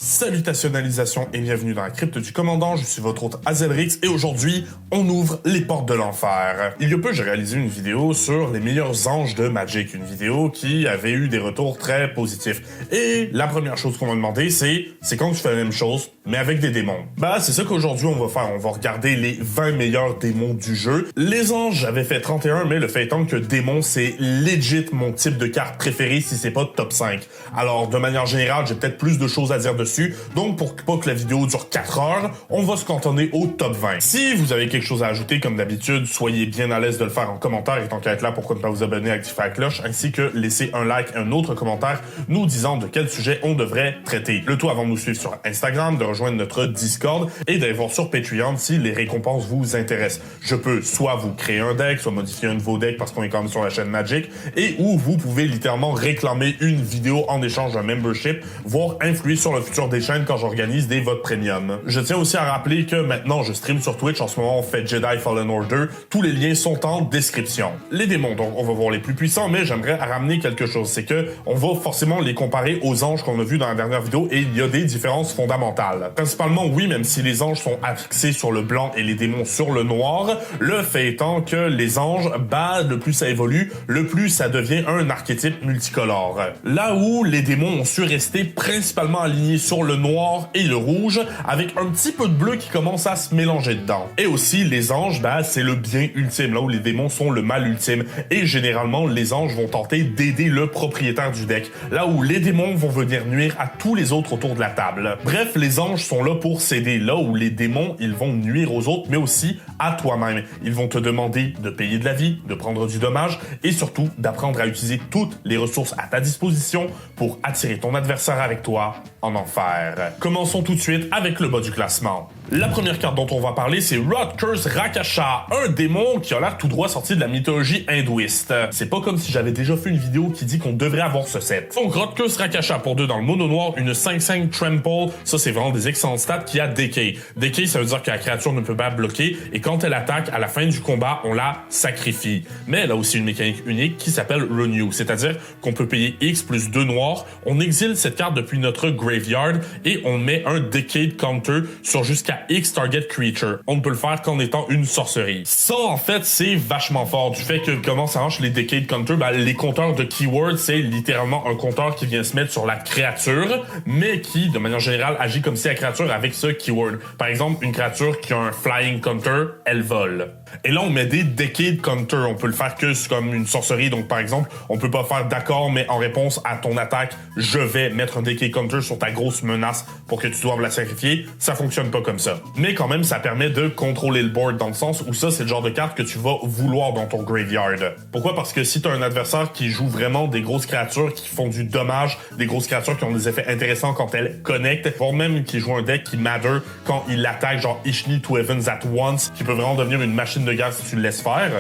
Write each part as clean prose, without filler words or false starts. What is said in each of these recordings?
Salutationalisation et bienvenue dans la crypte du commandant, je suis votre hôte Azelrix et aujourd'hui, on ouvre les portes de l'enfer. Il y a peu, j'ai réalisé une vidéo sur les meilleurs anges de Magic, une vidéo qui avait eu des retours très positifs. Et la première chose qu'on m'a demandé, c'est quand tu fais la même chose, mais avec des démons. Bah, c'est ça qu'aujourd'hui on va faire, on va regarder les 20 meilleurs démons du jeu. Les anges, j'avais fait 31, mais le fait étant que démons, c'est legit mon type de carte préférée si c'est pas top 5. Alors, de manière générale, j'ai peut-être plus de choses à dire dessus, donc pour pas que la vidéo dure 4 heures, on va se cantonner au top 20. Si vous avez quelque chose à ajouter, comme d'habitude, soyez bien à l'aise de le faire en commentaire, et tant qu'à être là, pourquoi ne pas vous abonner, activer la cloche, ainsi que laisser un like, un autre commentaire, nous disant de quel sujet on devrait traiter. Le tout avant de nous suivre sur Instagram, de rejoindre notre Discord, et d'aller voir sur Patreon si les récompenses vous intéressent. Je peux soit vous créer un deck, soit modifier un de vos decks parce qu'on est quand même sur la chaîne Magic, et où vous pouvez littéralement réclamer une vidéo en échange d'un membership, voire influer sur le futur des chaînes quand j'organise des votes premium. Je tiens aussi à rappeler que maintenant je stream sur Twitch, en ce moment on fait Jedi Fallen Order, tous les liens sont en description. Les démons, donc on va voir les plus puissants, mais j'aimerais ramener quelque chose, c'est que on va forcément les comparer aux anges qu'on a vus dans la dernière vidéo et il y a des différences fondamentales. Principalement oui, même si les anges sont axés sur le blanc et les démons sur le noir, le fait étant que les anges, bah le plus ça évolue, le plus ça devient un archétype multicolore. Là où les démons ont su rester principalement alignés sur le noir et le rouge, avec un petit peu de bleu qui commence à se mélanger dedans. Et aussi, les anges, bah, c'est le bien ultime, là où les démons sont le mal ultime. Et généralement, les anges vont tenter d'aider le propriétaire du deck, là où les démons vont venir nuire à tous les autres autour de la table. Bref, les anges sont là pour s'aider, là où les démons, ils vont nuire aux autres, mais aussi à toi-même. Ils vont te demander de payer de la vie, de prendre du dommage, et surtout d'apprendre à utiliser toutes les ressources à ta disposition pour attirer ton adversaire avec toi en enfer. Commençons tout de suite avec le bas du classement. La première carte dont on va parler, c'est Rutgers Rakasha, un démon qui a l'air tout droit sorti de la mythologie hindouiste. C'est pas comme si j'avais déjà fait une vidéo qui dit qu'on devrait avoir ce set. Donc Rutgers Rakasha pour 2 dans le mono noir, une 5/5 Trample, ça c'est vraiment des excellentes stats qui a Decay. Decay, ça veut dire que la créature ne peut pas bloquer et quand elle attaque, à la fin du combat, on la sacrifie. Mais elle a aussi une mécanique unique qui s'appelle Renew, c'est-à-dire qu'on peut payer X plus 2 noirs, on exile cette carte depuis notre graveyard et on met un Decade Counter sur jusqu'à X target creature. On ne peut le faire qu'en étant une sorcerie. Ça, en fait, c'est vachement fort. Du fait que comment ça marche les Decade Counter, ben, les compteurs de keywords, c'est littéralement un compteur qui vient se mettre sur la créature, mais qui, de manière générale, agit comme si la créature avec ce keyword. Par exemple, une créature qui a un flying counter, elle vole. Et là, on met des Decade Counter. On peut le faire que comme une sorcerie. Donc, par exemple, on peut pas faire d'accord, mais en réponse à ton attaque, je vais mettre un Decade Counter sur ta grosse menace pour que tu doives la sacrifier. Ça fonctionne pas comme ça. Mais quand même, ça permet de contrôler le board dans le sens où ça, c'est le genre de carte que tu vas vouloir dans ton graveyard. Pourquoi? Parce que si tu as un adversaire qui joue vraiment des grosses créatures qui font du dommage, des grosses créatures qui ont des effets intéressants quand elles connectent, voire même qui joue un deck qui matter quand il attaque, genre Ishni to Heavens at once, qui peut vraiment devenir une machine de guerre si tu le laisses faire,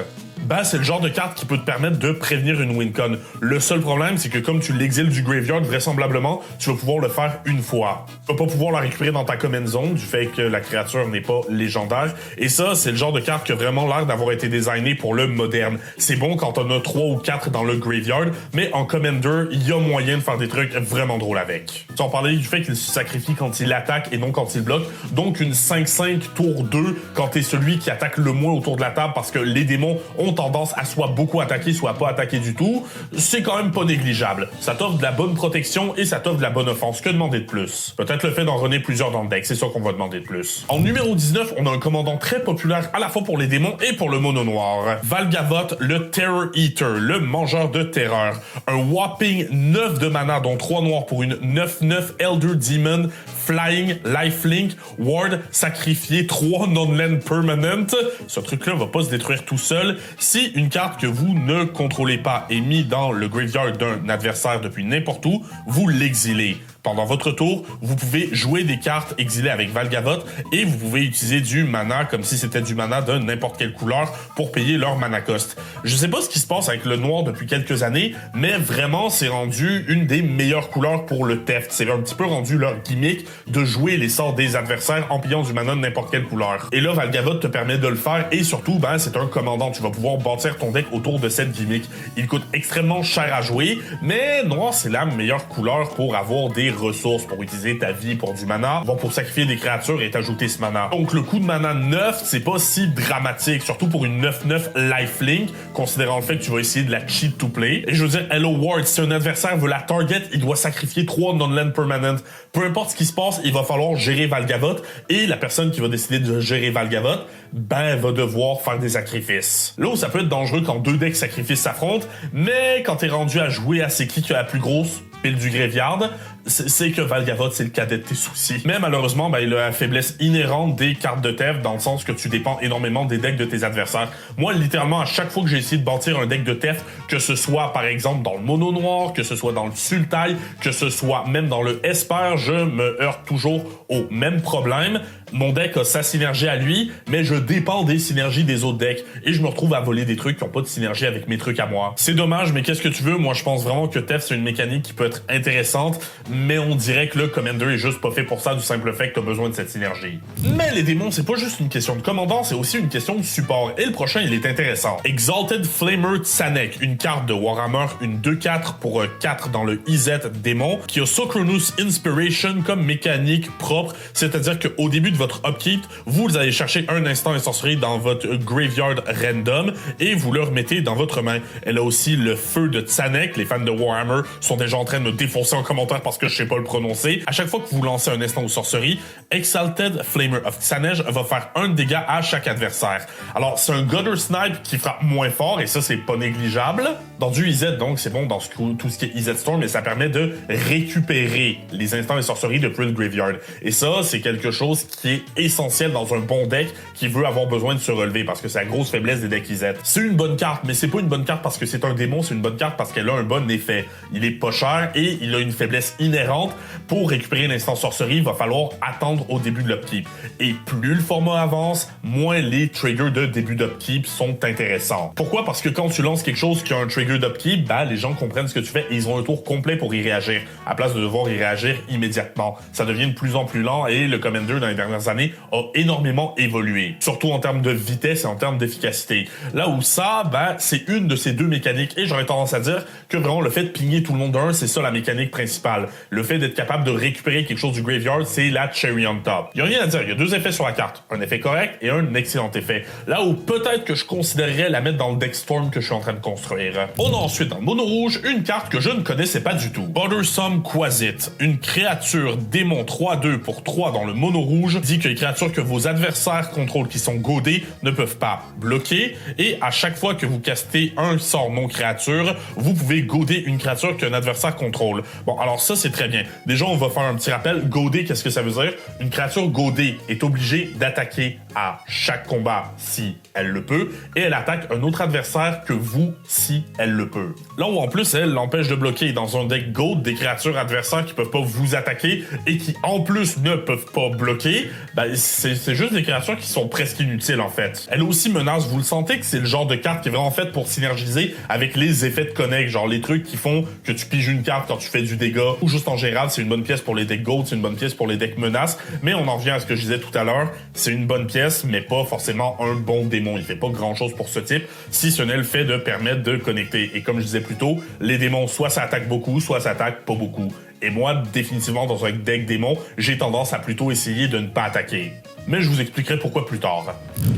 bah c'est le genre de carte qui peut te permettre de prévenir une win-con. Le seul problème, c'est que comme tu l'exiles du graveyard, vraisemblablement, tu vas pouvoir le faire une fois. Tu vas pas pouvoir la récupérer dans ta command zone, du fait que la créature n'est pas légendaire. Et ça, c'est le genre de carte qui a vraiment l'air d'avoir été designée pour le moderne. C'est bon quand on a 3 ou 4 dans le graveyard, mais en commander, il y a moyen de faire des trucs vraiment drôles avec. On parlait du fait qu'il se sacrifie quand il attaque et non quand il bloque. Donc une 5/5 tour 2 quand t'es celui qui attaque le moins autour de la table parce que les démons ont tendance à soit beaucoup attaquer, soit pas attaquer du tout, c'est quand même pas négligeable. Ça t'offre de la bonne protection et ça t'offre de la bonne offense. Que demander de plus? Peut-être le fait d'en runner plusieurs dans le deck, c'est sûr qu'on va demander de plus. En numéro 19, on a un commandant très populaire à la fois pour les démons et pour le mono noir. Valgavoth, le Terror Eater, le mangeur de terreur. Un whopping 9 de mana, dont 3 noirs pour une 9/9 Elder Demon, Flying, Lifelink, Ward, sacrifié 3 non-land permanent. Ce truc-là va pas se détruire tout seul. Si une carte que vous ne contrôlez pas est mise dans le graveyard d'un adversaire depuis n'importe où, vous l'exilez. Pendant votre tour, vous pouvez jouer des cartes exilées avec Valgavoth et vous pouvez utiliser du mana comme si c'était du mana de n'importe quelle couleur pour payer leur mana cost. Je sais pas ce qui se passe avec le noir depuis quelques années, mais vraiment c'est rendu une des meilleures couleurs pour le theft. C'est un petit peu rendu leur gimmick de jouer les sorts des adversaires en payant du mana de n'importe quelle couleur. Et là, Valgavoth te permet de le faire et surtout, ben, c'est un commandant. Tu vas pouvoir bâtir ton deck autour de cette gimmick. Il coûte extrêmement cher à jouer, mais noir, c'est la meilleure couleur pour avoir des ressources pour utiliser ta vie pour du mana, vont pour sacrifier des créatures et t'ajouter ce mana. Donc le coût de mana 9, c'est pas si dramatique, surtout pour une 9-9 lifelink, considérant le fait que tu vas essayer de la cheat to play. Et je veux dire, Hello Ward, si un adversaire veut la target, il doit sacrifier 3 non-land permanent. Peu importe ce qui se passe, il va falloir gérer Valgavoth, et la personne qui va décider de gérer Valgavoth, ben, va devoir faire des sacrifices. Là où ça peut être dangereux quand deux decks sacrifices s'affrontent, mais quand t'es rendu à jouer à c'est qui a la plus grosse pile du graveyard, c'est que Valgavoth, c'est le cadet de tes soucis. Mais malheureusement, ben, il a la faiblesse inhérente des cartes de Thèves, dans le sens que tu dépends énormément des decks de tes adversaires. Moi, littéralement, à chaque fois que j'ai essayé de bâtir un deck de Thèves, que ce soit, par exemple, dans le mono noir, que ce soit dans le sultai, que ce soit même dans le Esper, je me heurte toujours au même problème. Mon deck a sa synergie à lui, mais je dépends des synergies des autres decks, et je me retrouve à voler des trucs qui n'ont pas de synergie avec mes trucs à moi. C'est dommage, mais qu'est-ce que tu veux? Moi, je pense vraiment que Thèves, c'est une mécanique qui peut être intéressante, mais on dirait que le Commander est juste pas fait pour ça, du simple fait que t'as besoin de cette synergie. Mais les démons, c'est pas juste une question de commandant, c'est aussi une question de support, et le prochain, il est intéressant. Exalted Flamer Tsanek, une carte de Warhammer, une 2-4 pour 4 dans le IZ démon, qui a Sochronous Inspiration comme mécanique propre, c'est-à-dire qu'au début de votre upkeep, vous allez chercher un instant et sorcerie dans votre graveyard random, et vous le remettez dans votre main. Elle a aussi le feu de Tsanek, les fans de Warhammer sont déjà en train de me défoncer en commentaire parce que je sais pas le prononcer. À chaque fois que vous lancez un instant ou sorcerie, Exalted Flamer of Tsanej va faire un dégât à chaque adversaire. Alors, c'est un Gutter Snipe qui frappe moins fort, et ça, c'est pas négligeable. Dans du IZ, donc, c'est bon dans tout ce qui est IZ Storm, mais ça permet de récupérer les instants et sorceries depuis le graveyard. Et ça, c'est quelque chose qui est essentiel dans un bon deck qui veut avoir besoin de se relever, parce que c'est la grosse faiblesse des decks IZ. C'est une bonne carte, mais c'est pas une bonne carte parce que c'est un démon, c'est une bonne carte parce qu'elle a un bon effet. Il est pas cher et il a une faiblesse inhérente. Pour récupérer l'instant sorcerie, il va falloir attendre au début de l'upkeep. Et plus le format avance, moins les triggers de début d'upkeep sont intéressants. Pourquoi? Parce que quand tu lances quelque chose qui a un trigger d'upkeep, ben, les gens comprennent ce que tu fais et ils ont un tour complet pour y réagir, à place de devoir y réagir immédiatement. Ça devient de plus en plus lent, et le Commander dans les dernières années a énormément évolué. Surtout en termes de vitesse et en termes d'efficacité. Là où ça, ben, c'est une de ces deux mécaniques, et j'aurais tendance à dire que vraiment le fait de pigner tout le monde d'un, c'est ça la mécanique principale. Le fait d'être capable de récupérer quelque chose du graveyard, c'est la cherry on top. Il y a rien à dire, il y a deux effets sur la carte. Un effet correct et un excellent effet. Là où peut-être que je considérerais la mettre dans le deck Storm que je suis en train de construire. On a ensuite dans le mono rouge une carte que je ne connaissais pas du tout. Bothersome Quasit, une créature démon 3-2 pour 3 dans le mono rouge, dit que les créatures que vos adversaires contrôlent qui sont godées ne peuvent pas bloquer, et à chaque fois que vous castez un sort non créature, vous pouvez goder une créature qu'un adversaire contrôle. Bon, alors ça, c'est très bien. Déjà, on va faire un petit rappel. Goder, qu'est-ce que ça veut dire? Une créature godée est obligée d'attaquer à chaque combat si elle le peut, et elle attaque un autre adversaire que vous si elle le peut. Là où en plus, elle l'empêche de bloquer. Dans un deck goad, des créatures adversaires qui peuvent pas vous attaquer et qui en plus ne peuvent pas bloquer, ben, c'est juste des créatures qui sont presque inutiles en fait. Elle aussi menace, vous le sentez que c'est le genre de carte qui est vraiment faite pour synergiser avec les effets de connect, genre les trucs qui font que tu piges une carte quand tu fais du dégât, ou juste en général, c'est une bonne pièce pour les decks gold, c'est une bonne pièce pour les decks menaces, mais on en revient à ce que je disais tout à l'heure, c'est une bonne pièce, mais pas forcément un bon démon. Il fait pas grand chose pour ce type, si ce n'est le fait de permettre de connecter. Et comme je disais plus tôt, les démons, soit ça attaque beaucoup, soit ça attaque pas beaucoup. Et moi, définitivement, dans un deck démon, j'ai tendance à plutôt essayer de ne pas attaquer. Mais je vous expliquerai pourquoi plus tard.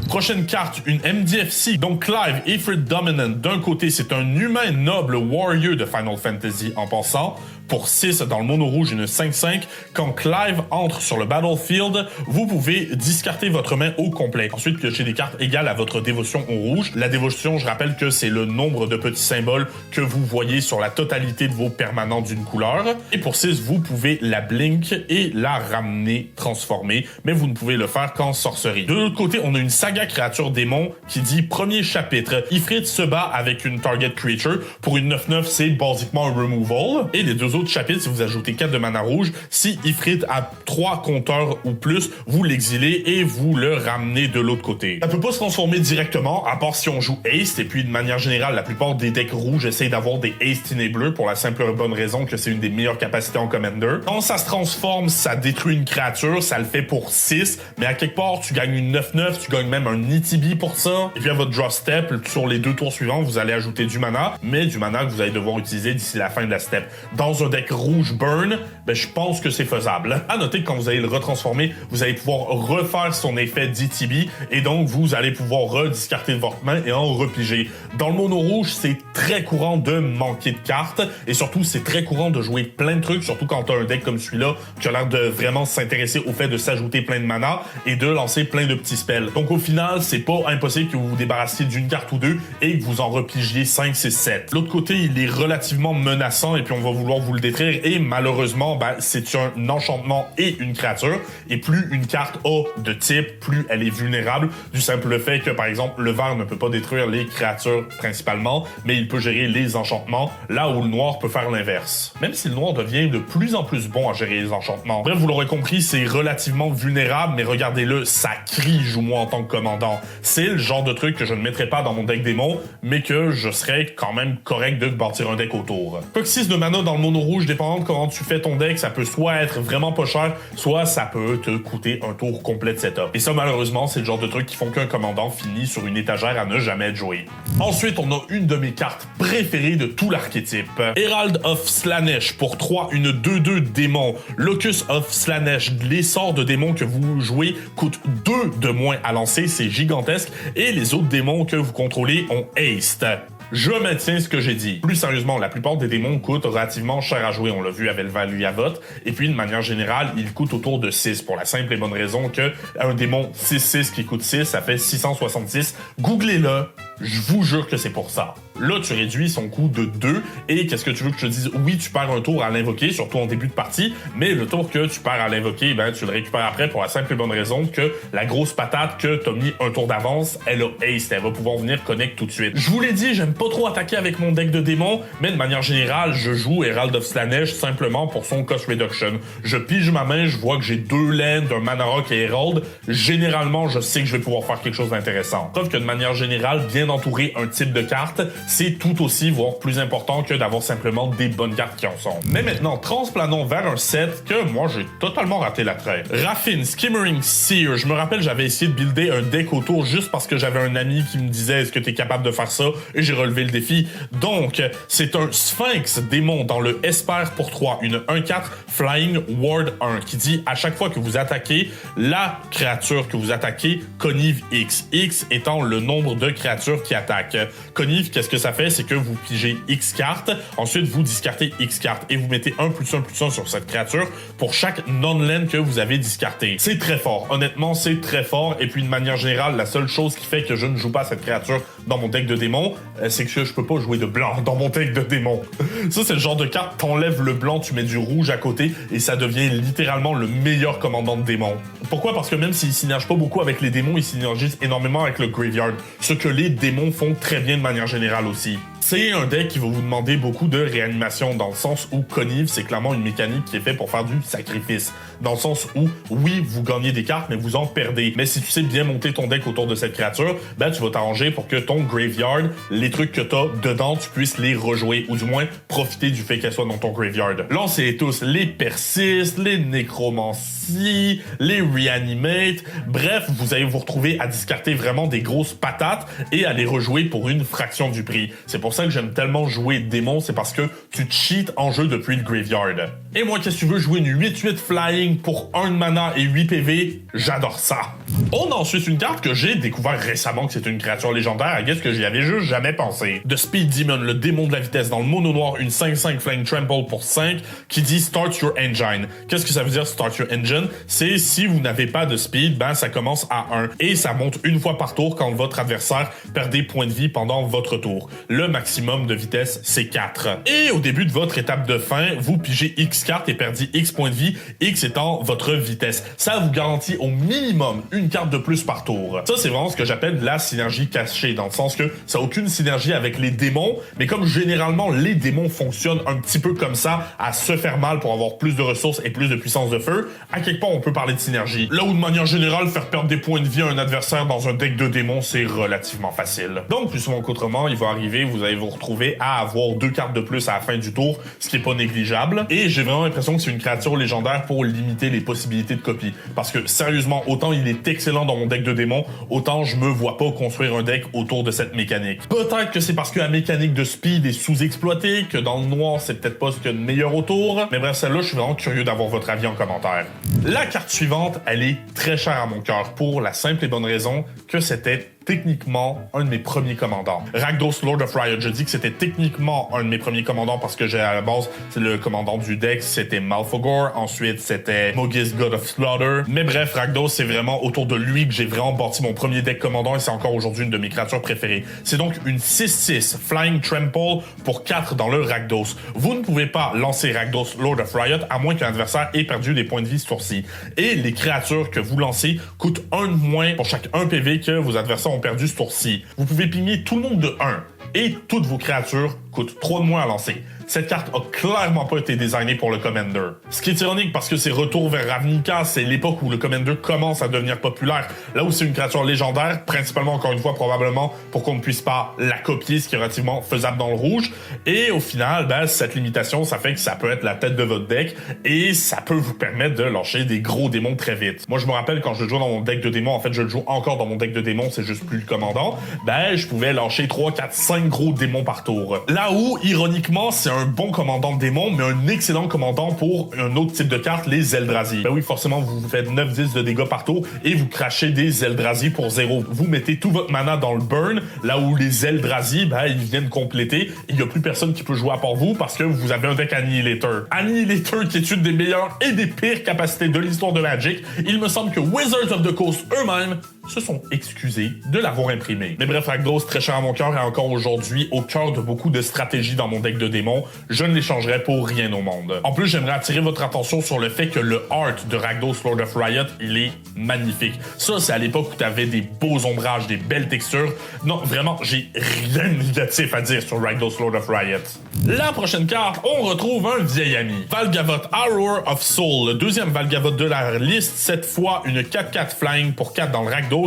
Prochaine carte, une MDFC, donc Clive, Ifrit Dominant. D'un côté, c'est un humain noble warrior de Final Fantasy en passant. Pour 6 dans le mono rouge, une 5-5. Quand Clive entre sur le battlefield, vous pouvez discarter votre main au complet. Ensuite, piocher des cartes égales à votre dévotion au rouge. La dévotion, je rappelle que c'est le nombre de petits symboles que vous voyez sur la totalité de vos permanents d'une couleur. Et pour 6, vous pouvez la blink et la ramener transformée, mais vous ne pouvez le faire qu'en sorcerie. De l'autre côté, on a une saga créature démon qui dit premier chapitre. Ifrit se bat avec une target creature. Pour une 9-9, c'est basiquement un removal. Et les deux autres chapitres, si vous ajoutez 4 de mana rouge, si Ifrit a 3 compteurs ou plus, vous l'exilez et vous le ramenez de l'autre côté. Ça peut pas se transformer directement, à part si on joue Haste, et puis de manière générale, la plupart des decks rouges essayent d'avoir des Haste Enablers pour la simple et bonne raison que c'est une des meilleures capacités en Commander. Quand ça se transforme, ça détruit une créature, ça le fait pour 6, mais à quelque part, tu gagnes une 9-9, tu gagnes même un ETB pour ça, et puis à votre draw step, sur les 2 tours suivants, vous allez ajouter du mana, mais du mana que vous allez devoir utiliser d'ici la fin de la step. Dans un un deck rouge burn, ben je pense que c'est faisable. À noter que quand vous allez le retransformer, vous allez pouvoir refaire son effet d'ETB et donc vous allez pouvoir rediscarter de votre main et en repiger. Dans le mono rouge, c'est très courant de manquer de cartes et surtout c'est très courant de jouer plein de trucs, surtout quand tu as un deck comme celui-là qui a l'air de vraiment s'intéresser au fait de s'ajouter plein de mana et de lancer plein de petits spells. Donc au final, c'est pas impossible que vous vous débarrassiez d'une carte ou deux et que vous en repigiez 5, 6, 7. L'autre côté, il est relativement menaçant et puis on va vouloir vous le détruire et malheureusement, ben, c'est un enchantement et une créature et plus une carte a de type, plus elle est vulnérable du simple fait que par exemple le vert ne peut pas détruire les créatures principalement, mais il peut gérer les enchantements, là où le noir peut faire l'inverse. Même si le noir devient de plus en plus bon à gérer les enchantements. Bref, vous l'aurez compris, c'est relativement vulnérable, mais regardez-le, ça crie joue-moi en tant que commandant. C'est le genre de truc que je ne mettrais pas dans mon deck démon, mais que je serais quand même correct de bâtir un deck autour. Coq 6 de mana dans le mono rouge, dépendant de comment tu fais ton deck, ça peut soit être vraiment pas cher, soit ça peut te coûter un tour complet de setup. Et ça, malheureusement, c'est le genre de truc qui font qu'un commandant finit sur une étagère à ne jamais être joué. Ensuite, on a une de mes cartes préférées de tout l'archétype. Herald of Slaanesh pour 3, une 2/2 démon. Locus of Slaanesh, les sorts de démons que vous jouez coûtent 2 de moins à lancer, c'est gigantesque, et les autres démons que vous contrôlez ont haste. Je maintiens ce que j'ai dit. Plus sérieusement, la plupart des démons coûtent relativement cher à jouer. On l'a vu avec le Valuavot. Et puis, de manière générale, ils coûtent autour de 6 pour la simple et bonne raison que un démon 6/6 qui coûte 6, ça fait 666. Googlez-le. Je vous jure que c'est pour ça. Là, tu réduis son coût de 2, et qu'est-ce que tu veux que je te dise? Oui, tu perds un tour à l'invoquer, surtout en début de partie, mais le tour que tu perds à l'invoquer, ben, tu le récupères après pour la simple et bonne raison que la grosse patate que t'as mis un tour d'avance, elle a haste, elle va pouvoir venir connect tout de suite. Je vous l'ai dit, j'aime pas trop attaquer avec mon deck de démons, mais de manière générale, je joue Herald of Slaanesh simplement pour son cost reduction. Je pige ma main, je vois que j'ai 2 lands, un Mana Rock et Herald, généralement, je sais que je vais pouvoir faire quelque chose d'intéressant. Sauf que de manière générale, bien entourer un type de carte, c'est tout aussi, voire plus important que d'avoir simplement des bonnes cartes qui en sont. Mais maintenant, transplanons vers un set que moi, j'ai totalement raté la traite. Raffine, Skimmering Seer. Je me rappelle, j'avais essayé de builder un deck autour juste parce que j'avais un ami qui me disait « Est-ce que t'es capable de faire ça? » Et j'ai relevé le défi. Donc, c'est un Sphinx démon dans le Esper pour 3, une 1/4 Flying Ward 1 qui dit à chaque fois que vous attaquez, la créature que vous attaquez connive X. X étant le nombre de créatures qui attaquent. Connive, qu'est-ce que ça fait? C'est que vous pigez X cartes, ensuite vous discartez X cartes et vous mettez 1+1+1 sur cette créature pour chaque non-land que vous avez discarté. C'est très fort. Honnêtement, c'est très fort. Et puis de manière générale, la seule chose qui fait que je ne joue pas cette créature dans mon deck de démons, c'est que je peux pas jouer de blanc dans mon deck de démons. Ça, c'est le genre de carte, t'enlèves le blanc, tu mets du rouge à côté et ça devient littéralement le meilleur commandant de démons. Pourquoi? Parce que même s'il synergise pas beaucoup avec les démons, il synergise énormément avec le graveyard. Ce que les démons font très bien de manière générale aussi. C'est un deck qui va vous demander beaucoup de réanimation, dans le sens où Connive, c'est clairement une mécanique qui est faite pour faire du sacrifice. Dans le sens où, oui, vous gagnez des cartes, mais vous en perdez. Mais si tu sais bien monter ton deck autour de cette créature, ben tu vas t'arranger pour que ton graveyard, les trucs que t'as dedans, tu puisses les rejouer, ou du moins profiter du fait qu'elles soient dans ton graveyard. Lancez tous les Persist, les Nécromancies, les Reanimate, bref, vous allez vous retrouver à discarter vraiment des grosses patates et à les rejouer pour une fraction du prix. C'est pour ça que j'aime tellement jouer démon, c'est parce que tu cheats en jeu depuis le graveyard. Et moi, qu'est-ce que tu veux jouer une 8/8 flying pour 1 mana et 8 PV? J'adore ça. On a ensuite une carte que j'ai découvert récemment que c'est une créature légendaire, qu'est-ce que j'y avais juste jamais pensé. The Speed Demon, le démon de la vitesse dans le mono noir, une 5/5 flying trample pour 5 qui dit Start Your Engine. Qu'est-ce que ça veut dire Start Your Engine? C'est si vous n'avez pas de speed, ben ça commence à 1 et ça monte une fois par tour quand votre adversaire perd des points de vie pendant votre tour. Le maximum de vitesse, c'est 4. Et au début de votre étape de fin, vous pigez X cartes et perdez X points de vie, X étant votre vitesse. Ça vous garantit au minimum une carte de plus par tour. Ça, c'est vraiment ce que j'appelle de la synergie cachée, dans le sens que ça n'a aucune synergie avec les démons, mais comme généralement les démons fonctionnent un petit peu comme ça, à se faire mal pour avoir plus de ressources et plus de puissance de feu, à quelque part on peut parler de synergie. Là où de manière générale, faire perdre des points de vie à un adversaire dans un deck de démons, c'est relativement facile. Donc plus souvent qu'autrement, il va arriver, vous allez vous retrouver à avoir 2 cartes de plus à la fin du tour, ce qui est pas négligeable. Et j'ai vraiment l'impression que c'est une créature légendaire pour limiter les possibilités de copie. Parce que sérieusement, autant il est est excellent dans mon deck de démons, autant je me vois pas construire un deck autour de cette mécanique. Peut-être que c'est parce que la mécanique de speed est sous-exploitée, que dans le noir, c'est peut-être pas ce qu'il y a de meilleur autour, mais bref, celle-là, je suis vraiment curieux d'avoir votre avis en commentaire. La carte suivante, elle est très chère à mon cœur pour la simple et bonne raison que c'était techniquement un de mes premiers commandants. Rakdos, Lord of Riot, je dis que c'était techniquement un de mes premiers commandants parce que j'ai à la base, c'est le commandant du deck, c'était Malfogor, ensuite c'était Mogis, God of Slaughter. Mais bref, Rakdos, c'est vraiment autour de lui que j'ai vraiment bâti mon premier deck commandant et c'est encore aujourd'hui une de mes créatures préférées. C'est donc une 6/6 Flying Trample pour 4 dans le Rakdos. Vous ne pouvez pas lancer Rakdos, Lord of Riot à moins qu'un adversaire ait perdu des points de vie ce tour-ci. Et les créatures que vous lancez coûtent 1 de moins pour chaque 1 PV que vos adversaires ont perdu ce tour-ci. Vous pouvez pigner tout le monde de 1 et toutes vos créatures coûtent 3 de moins à lancer. Cette carte a clairement pas été designée pour le Commander. Ce qui est ironique parce que c'est retour vers Ravnica, c'est l'époque où le Commander commence à devenir populaire. Là où c'est une créature légendaire, principalement encore une fois probablement pour qu'on ne puisse pas la copier, ce qui est relativement faisable dans le rouge. Et au final, ben, cette limitation, ça fait que ça peut être la tête de votre deck et ça peut vous permettre de lâcher des gros démons très vite. Moi je me rappelle quand je le joue dans mon deck de démons, en fait je le joue encore dans mon deck de démons, c'est juste plus le commandant, ben je pouvais lâcher 3, 4, 5 gros démons par tour. Là où, ironiquement, c'est un bon commandant de démons, mais un excellent commandant pour un autre type de carte, les Eldrazi. Ben oui, forcément, vous faites 9-10 de dégâts par tour et vous crachez des Eldrazi pour 0. Vous mettez tout votre mana dans le burn, là où les Eldrazi, ben, ils viennent compléter. Il n'y a plus personne qui peut jouer à part vous parce que vous avez un deck Annihilator. Annihilator qui est une des meilleures et des pires capacités de l'histoire de Magic. Il me semble que Wizards of the Coast eux-mêmes se sont excusés de l'avoir imprimé. Mais bref, Rakdos, très cher à mon cœur et encore aujourd'hui au cœur de beaucoup de stratégies dans mon deck de démons. Je ne l'échangerai pour rien au monde. En plus, j'aimerais attirer votre attention sur le fait que le art de Rakdos Lord of Riot, il est magnifique. Ça, c'est à l'époque où tu avais des beaux ombrages, des belles textures. Non, vraiment, j'ai rien de négatif à dire sur Rakdos Lord of Riot. La prochaine carte, on retrouve un vieil ami. Valgavoth, Arrow of Soul, le deuxième Valgavoth de la liste, cette fois une 4/4 flying pour 4 dans le Rakdos.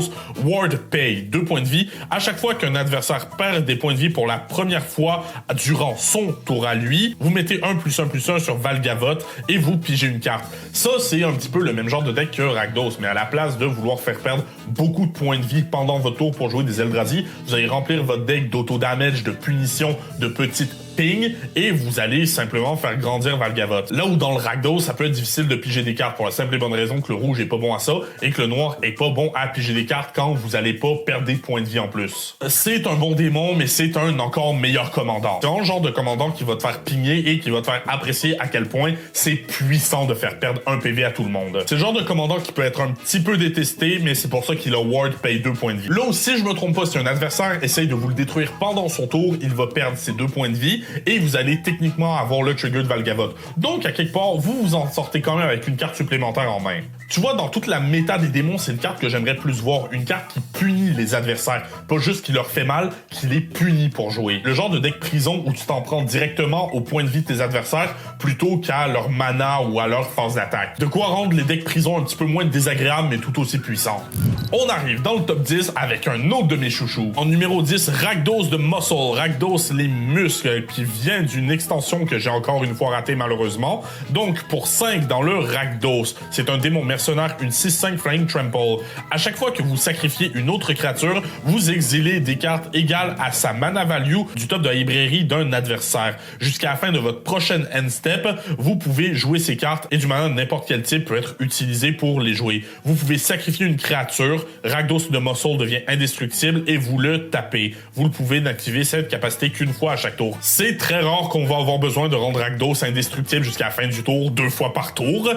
Ward Pay, 2 points de vie. À chaque fois qu'un adversaire perd des points de vie pour la première fois durant son tour à lui, vous mettez 1+1+1 sur Valgavoth et vous pigez une carte. Ça, c'est un petit peu le même genre de deck que Rakdos, mais à la place de vouloir faire perdre beaucoup de points de vie pendant votre tour pour jouer des Eldrazi, vous allez remplir votre deck d'auto-damage, de punition, de petites ping, et vous allez simplement faire grandir Valgavoth. Là où dans le Rakdos, ça peut être difficile de piger des cartes pour la simple et bonne raison que le rouge est pas bon à ça, et que le noir est pas bon à piger des cartes quand vous allez pas perdre des points de vie en plus. C'est un bon démon, mais c'est un encore meilleur commandant. C'est un genre de commandant qui va te faire pigner et qui va te faire apprécier à quel point c'est puissant de faire perdre un PV à tout le monde. C'est le genre de commandant qui peut être un petit peu détesté, mais c'est pour ça qu'il a Ward paye 2 points de vie. Là aussi, je me trompe pas, si un adversaire essaye de vous le détruire pendant son tour, il va perdre ses 2 points de vie, et vous allez techniquement avoir le trigger de Valgavoth. Donc, à quelque part, vous vous en sortez quand même avec une carte supplémentaire en main. Tu vois, dans toute la méta des démons, c'est une carte que j'aimerais plus voir. Une carte qui punit les adversaires. Pas juste qui leur fait mal, qui les punit pour jouer. Le genre de deck prison où tu t'en prends directement au point de vie de tes adversaires plutôt qu'à leur mana ou à leur phase d'attaque. De quoi rendre les decks prison un petit peu moins désagréables mais tout aussi puissants. On arrive dans le top 10 avec un autre de mes chouchous. En numéro 10, Rakdos de Muscle. Rakdos les muscles qui vient d'une extension que j'ai encore une fois ratée malheureusement. Donc pour 5 dans le Rakdos, c'est un démon mercenaire, une 6/5 Flying Trample. À chaque fois que vous sacrifiez une autre créature, vous exilez des cartes égales à sa mana value du top de la librairie d'un adversaire. Jusqu'à la fin de votre prochaine end step, vous pouvez jouer ces cartes et du mana de n'importe quel type peut être utilisé pour les jouer. Vous pouvez sacrifier une créature, Rakdos de Muscle devient indestructible et vous le tapez. Vous ne pouvez n'activer cette capacité qu'une fois à chaque tour. C'est très rare qu'on va avoir besoin de rendre Rakdos indestructible jusqu'à la fin du tour, 2 fois par tour.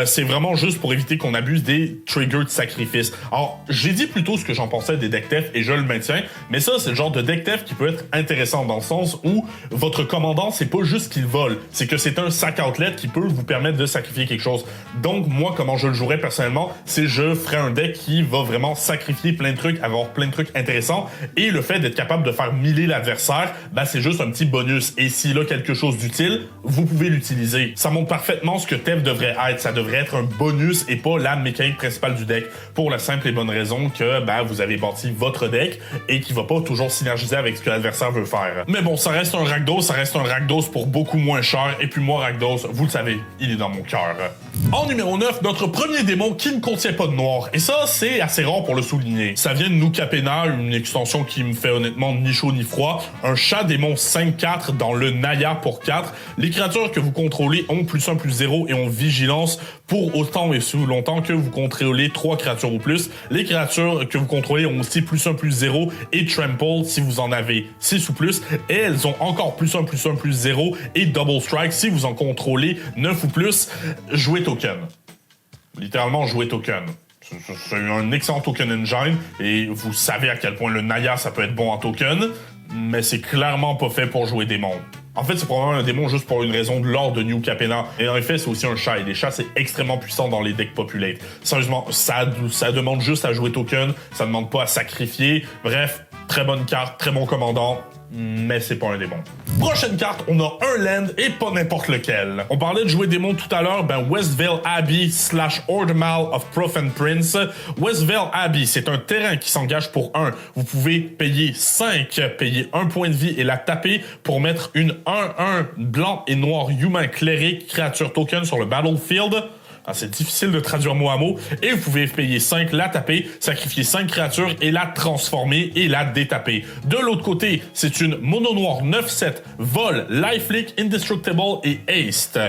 C'est vraiment juste pour éviter qu'on abuse des triggers de sacrifice. Alors, j'ai dit plutôt ce que j'en pensais des deck theft et je le maintiens, mais ça, c'est le genre de deck theft qui peut être intéressant dans le sens où votre commandant, c'est pas juste qu'il vole, c'est que c'est un sac outlet qui peut vous permettre de sacrifier quelque chose. Donc, moi, comment je le jouerais personnellement, c'est je ferais un deck qui va vraiment sacrifier plein de trucs, avoir plein de trucs intéressants, et le fait d'être capable de faire miller l'adversaire, ben, c'est juste un petit bonus bonus, et s'il a quelque chose d'utile, vous pouvez l'utiliser. Ça montre parfaitement ce que Tev devrait être. Ça devrait être un bonus et pas la mécanique principale du deck, pour la simple et bonne raison que vous avez bâti votre deck et qui va pas toujours synergiser avec ce que l'adversaire veut faire. Mais bon, ça reste un Rakdos pour beaucoup moins cher, et puis moi, Rakdos, vous le savez, il est dans mon cœur. En numéro 9, notre premier démon qui ne contient pas de noir, et ça, c'est assez rare pour le souligner. Ça vient de Nukapena, une extension qui me fait honnêtement ni chaud ni froid, un chat démon 5-4 dans le Naya pour 4. Les créatures que vous contrôlez ont +1/+0 et ont vigilance pour autant et si longtemps que vous contrôlez 3 créatures ou plus. Les créatures que vous contrôlez ont aussi +1/+0 et trample si vous en avez 6 ou plus, et elles ont encore +1/+0 et double strike si vous en contrôlez 9 ou plus. Jouez token. Littéralement jouez token. C'est un excellent token engine, et vous savez à quel point le Naya ça peut être bon en token, mais c'est clairement pas fait pour jouer démon. En fait, c'est probablement un démon juste pour une raison de l'ordre de Nukapena. Et en effet, c'est aussi un chat. Et les chats, c'est extrêmement puissant dans les decks populate. Sérieusement, ça demande juste à jouer token. Ça demande pas à sacrifier. Bref, très bonne carte, très bon commandant. Mais c'est pas un démon. Prochaine carte, on a un land et pas n'importe lequel. On parlait de jouer démon tout à l'heure, Westvale Abbey / Ordemal of Profen Prince. Westvale Abbey, c'est un terrain qui s'engage pour 1. Vous pouvez payer 5, payer 1 point de vie et la taper pour mettre une 1/1 blanc et noir humain cléric créature token sur le battlefield. C'est difficile de traduire mot à mot. Et vous pouvez payer 5, la taper, sacrifier 5 créatures et la transformer et la détaper. De l'autre côté, c'est une mono noire 9/7, vol, lifelink, indestructible et haste.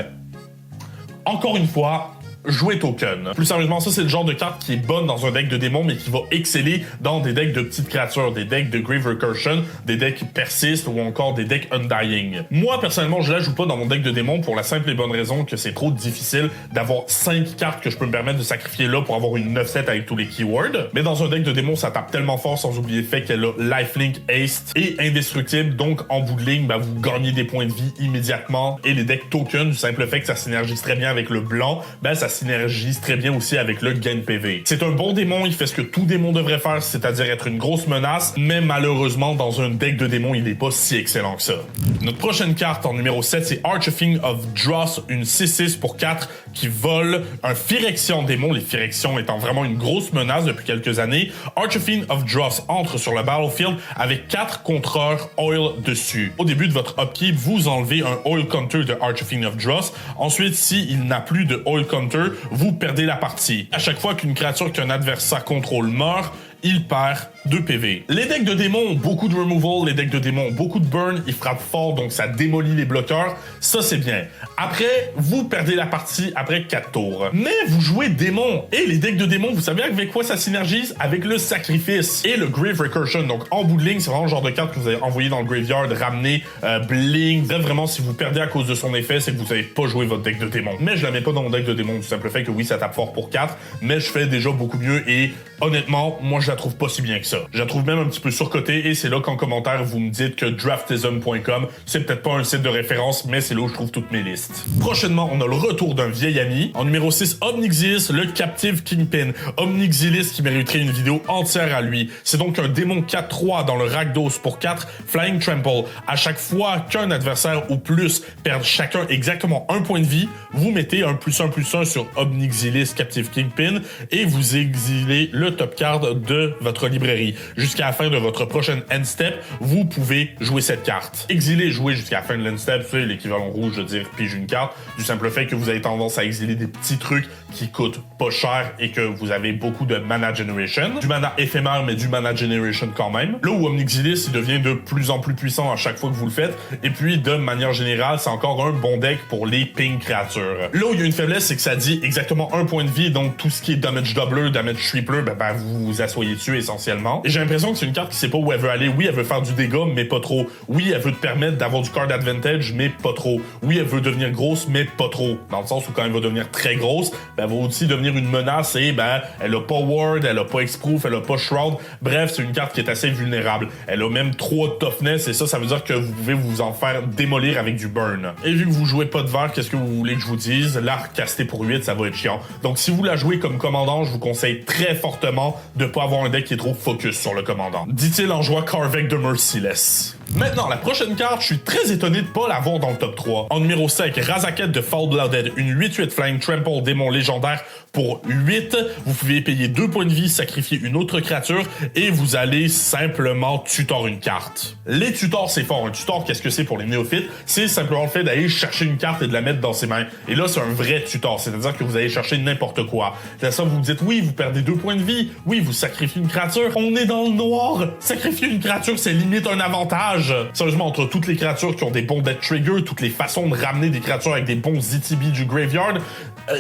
Encore une fois, jouer token. Plus sérieusement, ça c'est le genre de carte qui est bonne dans un deck de démons, mais qui va exceller dans des decks de petites créatures, des decks de Grave Recursion, des decks persistent ou encore des decks Undying. Moi, personnellement, je la joue pas dans mon deck de démons pour la simple et bonne raison que c'est trop difficile d'avoir 5 cartes que je peux me permettre de sacrifier là pour avoir une 9/7 avec tous les keywords. Mais dans un deck de démons, ça tape tellement fort, sans oublier le fait qu'elle a lifelink, haste et indestructible, donc en bout de ligne, vous gagnez des points de vie immédiatement. Et les decks token, du simple fait que ça synergise très bien avec le blanc, ça synergise très bien aussi avec le gain PV. C'est un bon démon, il fait ce que tout démon devrait faire, c'est-à-dire être une grosse menace, mais malheureusement, dans un deck de démons, il n'est pas si excellent que ça. Notre prochaine carte en numéro 7, c'est Archfiend of Dross, une 6/6 pour 4 qui vole un Phyrexian démon, les Phyrexians étant vraiment une grosse menace depuis quelques années. Archfiend of Dross entre sur le battlefield avec 4 contreurs oil dessus. Au début de votre upkeep, vous enlevez un oil counter de Archfiend of Dross. Ensuite, s'il n'a plus de oil counter, vous perdez la partie. À chaque fois qu'une créature qu'un adversaire contrôle meurt, il perd 2 PV. Les decks de démons ont beaucoup de removal, les decks de démons ont beaucoup de burn, ils frappent fort, donc ça démolit les bloqueurs. Ça, c'est bien. Après, vous perdez la partie après 4 tours. Mais vous jouez démon, et les decks de démons, vous savez avec quoi ça synergise? Avec le sacrifice et le Grave Recursion. Donc, en bout de ligne, c'est vraiment le genre de carte que vous allez envoyer dans le graveyard, ramener, bling. Bref, vraiment, si vous perdez à cause de son effet, c'est que vous n'avez pas joué votre deck de démon. Mais je la mets pas dans mon deck de démon, du simple fait que oui, ça tape fort pour 4, mais je fais déjà beaucoup mieux, et honnêtement, moi, je la trouve pas si bien que ça. Je la trouve même un petit peu surcotée, et c'est là qu'en commentaire, vous me dites que draftism.com, c'est peut-être pas un site de référence, mais c'est là où je trouve toutes mes listes. Prochainement, on a le retour d'un vieil ami. En numéro 6, Omnixilis, le Captive Kingpin. Omnixilis qui mériterait une vidéo entière à lui. C'est donc un démon 4/3 dans le Rakdos pour 4, Flying Trample. À chaque fois qu'un adversaire ou plus perd chacun exactement 1 point de vie, vous mettez un +1/+1 sur Omnixilis Captive Kingpin et vous exilez le top card de votre librairie. Jusqu'à la fin de votre prochaine end step, vous pouvez jouer cette carte. Exiler, jouer jusqu'à la fin de l'end step, c'est l'équivalent rouge de dire pige une carte, du simple fait que vous avez tendance à exiler des petits trucs qui coûtent pas cher et que vous avez beaucoup de mana generation. Du mana éphémère, mais du mana generation quand même. Là où Omnixilis, il devient de plus en plus puissant à chaque fois que vous le faites. Et puis, de manière générale, c'est encore un bon deck pour les ping créatures. Là où il y a une faiblesse, c'est que ça dit exactement 1 point de vie, donc tout ce qui est damage doubler, damage tripler, vous vous assoyez dessus essentiellement. Et j'ai l'impression que c'est une carte qui sait pas où elle veut aller. Oui, elle veut faire du dégât, mais pas trop. Oui, elle veut te permettre d'avoir du card advantage, mais pas trop. Oui, elle veut devenir grosse, mais pas trop. Dans le sens où quand elle va devenir très grosse, elle va aussi devenir une menace et elle a pas ward, elle a pas exproof, elle a pas shroud. Bref, c'est une carte qui est assez vulnérable. Elle a même 3 toughness et ça veut dire que vous pouvez vous en faire démolir avec du burn. Et vu que vous jouez pas de vert, qu'est-ce que vous voulez que je vous dise? L'arc casté pour 8, ça va être chiant. Donc si vous la jouez comme commandant, je vous conseille très fortement de pas avoir un deck qui est trop focus sur le commandant. Dit-il en jouant Karvek de Merciless. Maintenant, la prochaine carte, je suis très étonné de pas l'avoir dans le top 3. En numéro 5, Razaket de Foul Blooded, une 8-8 Flying Trample démon légendaire pour 8. Vous pouvez payer 2 points de vie, sacrifier une autre créature et vous allez simplement tutor une carte. Les tutors, c'est fort. Un tutor, qu'est-ce que c'est pour les néophytes? C'est simplement le fait d'aller chercher une carte et de la mettre dans ses mains. Et là, c'est un vrai tutor, c'est-à-dire que vous allez chercher n'importe quoi. C'est ça, vous vous dites, oui, vous perdez 2 points de vie, oui, vous sacrifiez une créature. On est dans le noir! Sacrifier une créature, c'est limite un avantage. Sérieusement, entre toutes les créatures qui ont des bons death trigger, toutes les façons de ramener des créatures avec des bons ZTB du graveyard,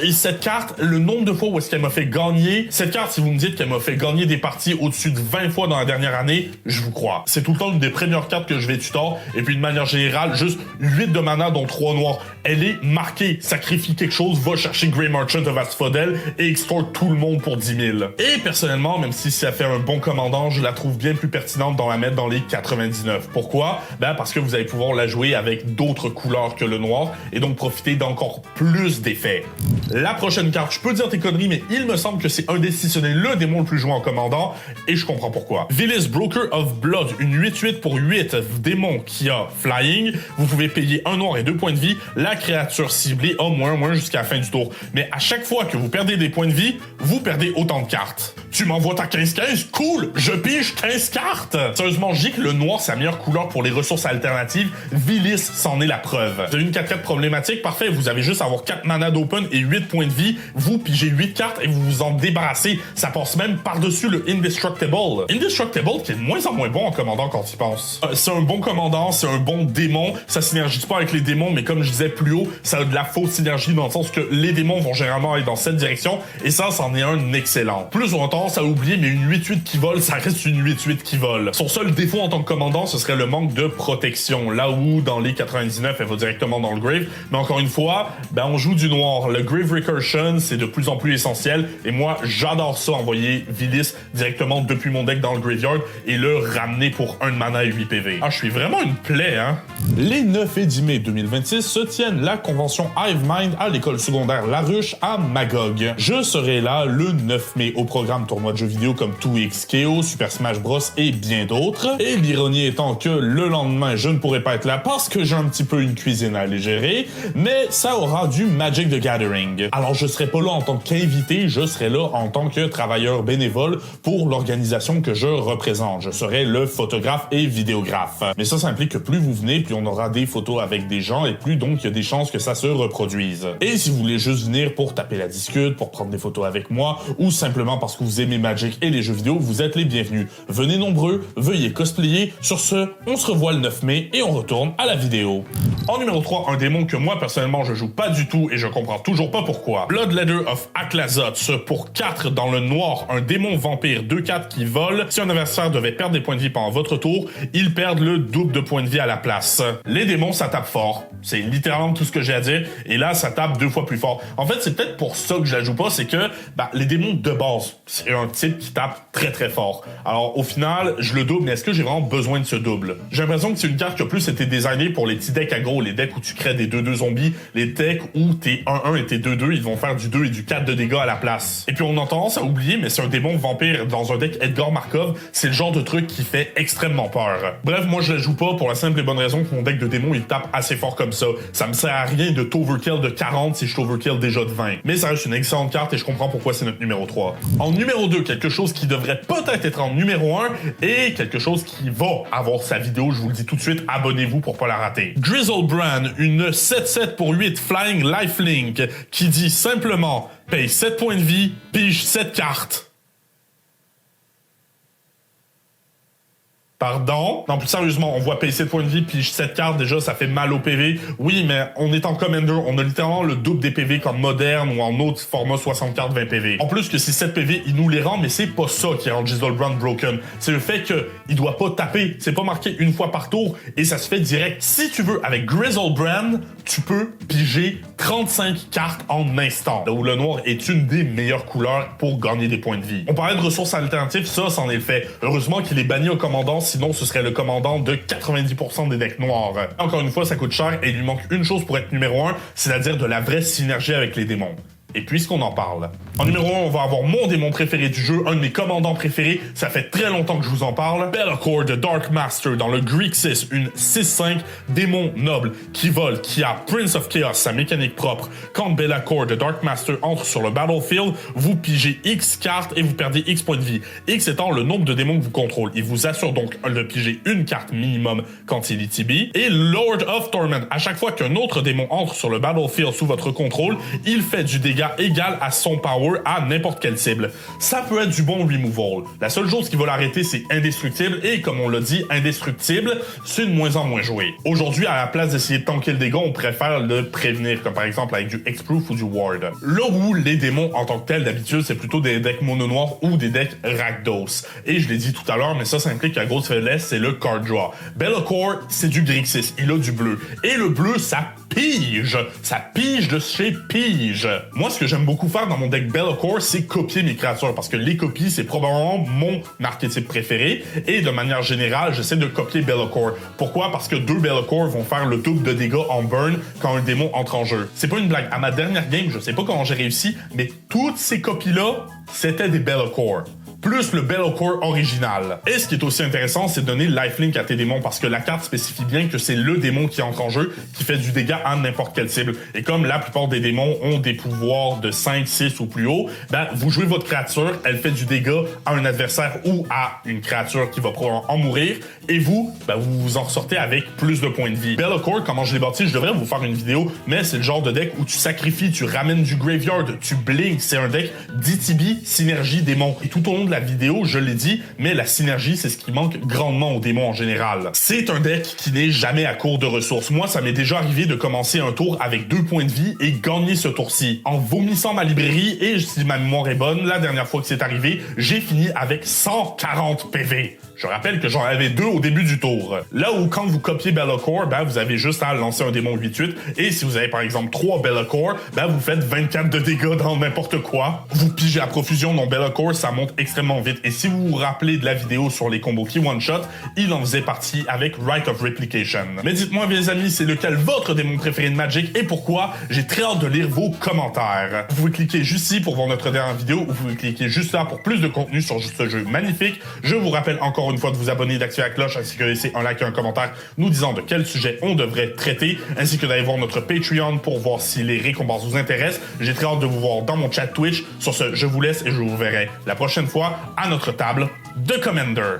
et cette carte, le nombre de fois où est-ce qu'elle m'a fait gagner, cette carte, si vous me dites qu'elle m'a fait gagner des parties au-dessus de 20 fois dans la dernière année, je vous crois. C'est tout le temps une des premières cartes que je vais tutor, et puis de manière générale, juste 8 de mana dont 3 noirs. Elle est marquée, sacrifie quelque chose, va chercher Grey Merchant of Asphodel et extorque tout le monde pour 10 000. Et personnellement, même si ça fait un bon commandant, je la trouve bien plus pertinente d'en la mettre dans les 99. Pourquoi? Ben parce que vous allez pouvoir la jouer avec d'autres couleurs que le noir, et donc profiter d'encore plus d'effets. La prochaine carte, je peux dire tes conneries, mais il me semble que c'est un des, si ce n'est le démon le plus joué en commandant, et je comprends pourquoi. Vilis Broker of Blood, une 8-8 pour 8 démon qui a Flying. Vous pouvez payer 1 noir et 2 points de vie. La créature ciblée a moins jusqu'à la fin du tour. Mais à chaque fois que vous perdez des points de vie, vous perdez autant de cartes. Tu m'envoies ta 15-15? Cool! Je pige 15 cartes! Sérieusement, je dis que le noir, c'est la meilleure couleur pour les ressources alternatives. Vilis s'en est la preuve. Vous avez une 4-4 problématique? Parfait, vous avez juste à avoir 4 mana d'open et 8 points de vie. Vous pigez 8 cartes et vous vous en débarrassez. Ça passe même par-dessus le Indestructible. Indestructible qui est de moins en moins bon en commandant quand il pense. C'est un bon commandant, c'est un bon démon. Ça synergise pas avec les démons, mais comme je disais plus haut, ça a de la fausse synergie dans le sens que les démons vont généralement aller dans cette direction et ça, c'en est un excellent. Plus on a tendance à oublier, mais une 8-8 qui vole, ça reste une 8-8 qui vole. Son seul défaut en tant que commandant, ce serait le manque de protection. Là où, dans les 99, elle va directement dans le grave. Mais encore une fois, ben on joue du noir. Le grave recursion, c'est de plus en plus essentiel. Et moi, j'adore ça, envoyer Vilis directement depuis mon deck dans le graveyard et le ramener pour 1 mana et 8 PV. Ah, je suis vraiment une plaie, hein? Les 9 et 10 mai 2026 se tiennent la convention Hivemind à l'école secondaire La Ruche à Magog. Je serai là le 9 mai au programme tournoi de jeux vidéo comme 2XKO, Super Smash Bros et bien d'autres. Et l'ironie étant que le lendemain, je ne pourrai pas être là parce que j'ai un petit peu une cuisine à aller gérer, mais ça aura du Magic the Gathering. Alors je serai pas là en tant qu'invité, je serai là en tant que travailleur bénévole pour l'organisation que je représente. Je serai le photographe et vidéographe. Mais ça implique que plus vous venez, plus on aura des photos avec des gens et plus donc il y a des chances que ça se reproduise. Et si vous voulez juste venir pour taper la discute, pour prendre des photos avec moi ou simplement parce que vous aimez Magic et les jeux vidéo, vous êtes les bienvenus. Venez nombreux, veuillez cosplayer. Sur ce, on se revoit le 9 mai et on retourne à la vidéo. En numéro 3, un démon que moi personnellement je joue pas du tout et je comprends toujours pas pourquoi. Bloodletter of Aklazoth pour 4 dans le noir, un démon vampire 2-4 qui vole. Si un adversaire devait perdre des points de vie pendant votre tour, ils perdent le double de points de vie à la place. Les démons, ça tape fort. C'est littéralement tout ce que j'ai à dire. Et là, ça tape 2 fois plus fort. En fait, c'est peut-être pour ça que je la joue pas, c'est que les démons de base, c'est un type qui tape très fort. Alors au final, je le double, mais est-ce que j'ai vraiment besoin de ce double? J'ai l'impression que c'est une carte qui a plus été designée pour les petits decks aggro, les decks où tu crées des 2-2 zombies, les decks où tes 1-1 et tes 2-2, ils vont faire du 2 et du 4 de dégâts à la place. Et puis on a tendance à oublier, mais c'est un démon vampire dans un deck Edgar Markov, c'est le genre de truc qui fait extrêmement peur. Bref, moi je la joue pas pour la simple et bonne raison que mon deck de démon il tape assez fort comme ça. Ça me sert à rien de t'overkill de 40 si je t'overkill déjà de 20. Mais ça reste une excellente carte et je comprends pourquoi c'est notre numéro 3. En numéro 2, quelque chose qui devrait peut-être être en numéro 1 et quelque chose qui va avoir sa vidéo, je vous le dis tout de suite, abonnez-vous pour pas la rater. Grizzlebrand, une 7-7 pour 8 Flying Lifelink qui dit simplement paye 7 points de vie, pige 7 cartes. Pardon? Non, plus sérieusement, on voit payer 7 points de vie, puis 7 cartes, déjà, ça fait mal au PV. Oui, mais on est en Commander, on a littéralement le double des PV comme moderne ou en autre format 60 cartes 20 PV. En plus que ces 7 PV, il nous les rend, mais c'est pas ça qui rend Grizzlebrand broken. C'est le fait que il doit pas taper, c'est pas marqué une fois par tour, et ça se fait direct. Si tu veux, avec Grizzlebrand, tu peux piger 35 cartes en instant. Là où le noir est une des meilleures couleurs pour gagner des points de vie. On parlait de ressources alternatives, ça, c'en est le fait. Heureusement qu'il est banni au commandant, sinon ce serait le commandant de 90% des decks noirs. Encore une fois, ça coûte cher et il lui manque une chose pour être numéro 1, c'est-à-dire de la vraie synergie avec les démons. Et puisqu'on en parle, en numéro 1, on va avoir mon démon préféré du jeu, un de mes commandants préférés, ça fait très longtemps que je vous en parle, Be'lakor de Dark Master dans le Grixis, une 6-5 démon noble qui vole, qui a Prince of Chaos, sa mécanique propre. Quand Be'lakor de Dark Master entre sur le battlefield, vous pigez X cartes et vous perdez X points de vie. X étant le nombre de démons que vous contrôlez. Il vous assure donc de piger une carte minimum quand il est TB. Et Lord of Torment, à chaque fois qu'un autre démon entre sur le battlefield sous votre contrôle, il fait du dégât égal à son power à n'importe quelle cible. Ça peut être du bon removal. La seule chose qui va l'arrêter, c'est indestructible, et comme on l'a dit, indestructible, c'est de moins en moins joué. Aujourd'hui, à la place d'essayer de tanker le dégât, on préfère le prévenir, comme par exemple avec du Hexproof ou du Ward. Là où les démons en tant que tels, d'habitude, c'est plutôt des decks mono noirs ou des decks Rakdos. Et je l'ai dit tout à l'heure, mais ça implique que la grosse faiblesse, c'est le card draw. Be'lakor, c'est du Grixis, il a du bleu. Et le bleu, ça pige de chez pige. Moi, ce que j'aime beaucoup faire dans mon deck Be'lakor, c'est copier mes créatures, parce que les copies, c'est probablement mon archétype préféré, et de manière générale, j'essaie de copier Be'lakor. Pourquoi? Parce que 2 Be'lakor vont faire le double de dégâts en burn quand un démon entre en jeu. C'est pas une blague. À ma dernière game, je sais pas comment j'ai réussi, mais toutes ces copies-là, c'était des Be'lakor. Plus le Be'lakor original. Et ce qui est aussi intéressant, c'est de donner lifelink à tes démons, parce que la carte spécifie bien que c'est le démon qui entre en jeu, qui fait du dégât à n'importe quelle cible. Et comme la plupart des démons ont des pouvoirs de 5, 6 ou plus haut, ben, vous jouez votre créature, elle fait du dégât à un adversaire ou à une créature qui va probablement en mourir, et vous, ben, vous vous en ressortez avec plus de points de vie. Be'lakor, comment je l'ai bâti, je devrais vous faire une vidéo, mais c'est le genre de deck où tu sacrifies, tu ramènes du graveyard, tu blinks, c'est un deck DTB, synergie, démon. Et tout au long de la vidéo, je l'ai dit, mais la synergie, c'est ce qui manque grandement aux démons en général. C'est un deck qui n'est jamais à court de ressources. Moi, ça m'est déjà arrivé de commencer un tour avec 2 points de vie et gagner ce tour-ci. En vomissant ma librairie, et si ma mémoire est bonne, la dernière fois que c'est arrivé, j'ai fini avec 140 PV. Je rappelle que j'en avais 2 au début du tour. Là où quand vous copiez Be'lakor, ben vous avez juste à lancer un démon 8-8, et si vous avez par exemple 3 Be'lakor, ben vous faites 24 de dégâts dans n'importe quoi. Vous pigez à profusion, dans Be'lakor, ça monte extrêmement vite. Et si vous vous rappelez de la vidéo sur les combos qui one-shot, il en faisait partie avec Rite of Replication. Mais dites-moi, mes amis, c'est lequel votre démon préféré de Magic et pourquoi? J'ai très hâte de lire vos commentaires. Vous pouvez cliquer juste ici pour voir notre dernière vidéo, ou vous pouvez cliquer juste là pour plus de contenu sur ce jeu magnifique. Je vous rappelle encore une fois de vous abonner, d'activer la cloche, ainsi que de laisser un like et un commentaire nous disant de quel sujet on devrait traiter, ainsi que d'aller voir notre Patreon pour voir si les récompenses vous intéressent. J'ai très hâte de vous voir dans mon chat Twitch. Sur ce, je vous laisse et je vous verrai la prochaine fois à notre table de Commander.